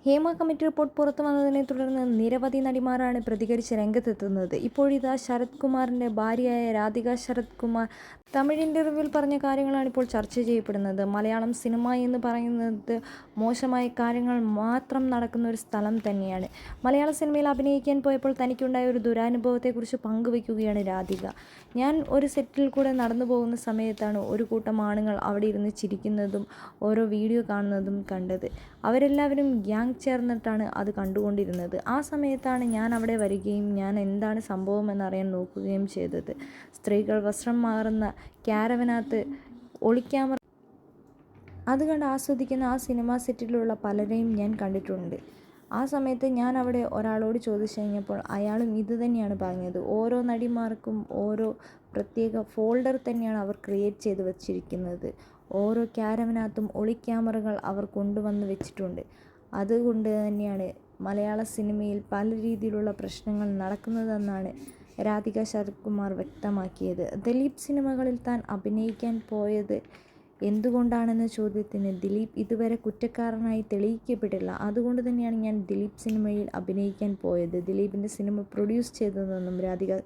Hema committee report പുറത്തു വന്നതിനെ തുടർന്ന് നിരവധി നടിമാരാണ് പ്രതികരിച്ച് രംഗത്തെത്തുന്നത്. ഇപ്പോഴിതാ ശരത് കുമാറിൻ്റെ ഭാര്യയായ രാധിക ശരത് കുമാർ തമിഴ് ഇൻ്റർവ്യൂവിൽ പറഞ്ഞ കാര്യങ്ങളാണ് ഇപ്പോൾ ചർച്ച ചെയ്യപ്പെടുന്നത്. മലയാളം സിനിമ എന്ന് പറയുന്നത് മോശമായ കാര്യങ്ങൾ മാത്രം നടക്കുന്ന ഒരു സ്ഥലം തന്നെയാണ്. മലയാള സിനിമയിൽ അഭിനയിക്കാൻ പോയപ്പോൾ തനിക്കുണ്ടായ ഒരു ദുരനുഭവത്തെക്കുറിച്ച് പങ്കുവയ്ക്കുകയാണ് രാധിക. ഞാൻ ഒരു സെറ്റിൽ കൂടെ നടന്നു പോകുന്ന സമയത്താണ് ഒരു കൂട്ടം ആണുങ്ങൾ അവിടെ ഇരുന്ന് ചിരിക്കുന്നതും ഓരോ വീഡിയോ കാണുന്നതും കണ്ടത്. അവരെല്ലാവരും ഗ്യാങ് ചേർന്നിട്ടാണ് അത് കണ്ടുകൊണ്ടിരുന്നത്. ആ സമയത്താണ് ഞാൻ അവിടെ വരികയും ഞാൻ എന്താണ് സംഭവമെന്നറിയാൻ നോക്കുകയും ചെയ്തത്. സ്ത്രീകൾ വസ്ത്രം മാറുന്ന ക്യാരവനകത്ത് ഒളിക്യാമറ അത് കണ്ട് ആസ്വദിക്കുന്ന ആ സിനിമാ സെറ്റിലുള്ള പലരെയും ഞാൻ കണ്ടിട്ടുണ്ട്. ആ സമയത്ത് ഞാൻ അവിടെ ഒരാളോട് ചോദിച്ചു കഴിഞ്ഞപ്പോൾ അയാളും ഇത് തന്നെയാണ് പറഞ്ഞത്. ഓരോ നടിമാർക്കും ഓരോ പ്രത്യേക ഫോൾഡർ തന്നെയാണ് അവർ ക്രിയേറ്റ് ചെയ്ത് വച്ചിരിക്കുന്നത്. ഓരോ ക്യാരവനകത്തും ഒളിക്യാമറകൾ അവർ കൊണ്ടുവന്ന് വെച്ചിട്ടുണ്ട്. അതുകൊണ്ട് തന്നെയാണ് മലയാള സിനിമയിൽ പല രീതിയിലുള്ള പ്രശ്നങ്ങൾ നടക്കുന്നതെന്നാണ് രാധിക ശരത് കുമാർ വ്യക്തമാക്കിയത്. ദിലീപ് സിനിമകളിൽ താൻ അഭിനയിക്കാൻ പോയത് എന്തുകൊണ്ടാണെന്ന ചോദ്യത്തിന് ദിലീപ് ഇതുവരെ കുറ്റക്കാരനായി തെളിയിക്കപ്പെട്ടില്ല. അതുകൊണ്ട് തന്നെയാണ് ഞാൻ ദിലീപ് സിനിമയിൽ അഭിനയിക്കാൻ പോയത്, ദിലീപിൻ്റെ സിനിമ പ്രൊഡ്യൂസ് ചെയ്തതെന്നും രാധിക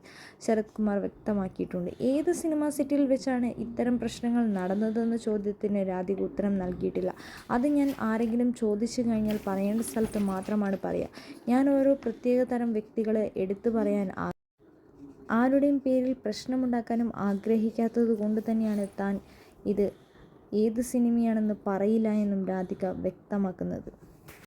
ശരത് കുമാർ വ്യക്തമാക്കിയിട്ടുണ്ട്. ഏത് സിനിമാ സെറ്റിൽ വെച്ചാണ് ഇത്തരം പ്രശ്നങ്ങൾ നടന്നതെന്ന ചോദ്യത്തിന് രാധിക ഉത്തരം നൽകിയിട്ടില്ല. അത് ഞാൻ ആരെങ്കിലും ചോദിച്ചു കഴിഞ്ഞാൽ പറയേണ്ട സ്ഥലത്ത് മാത്രമാണ് പറയുക. ഞാൻ ഓരോ പ്രത്യേക തരം വ്യക്തികളെ എടുത്തു പറയാൻ ആരുടെയും പേരിൽ പ്രശ്നമുണ്ടാക്കാനും ആഗ്രഹിക്കാത്തത് കൊണ്ട് തന്നെയാണ് താൻ ഇത് ഏത് സിനിമയാണെന്ന് പറയില്ല എന്നും രാധിക വ്യക്തമാക്കുന്നത്.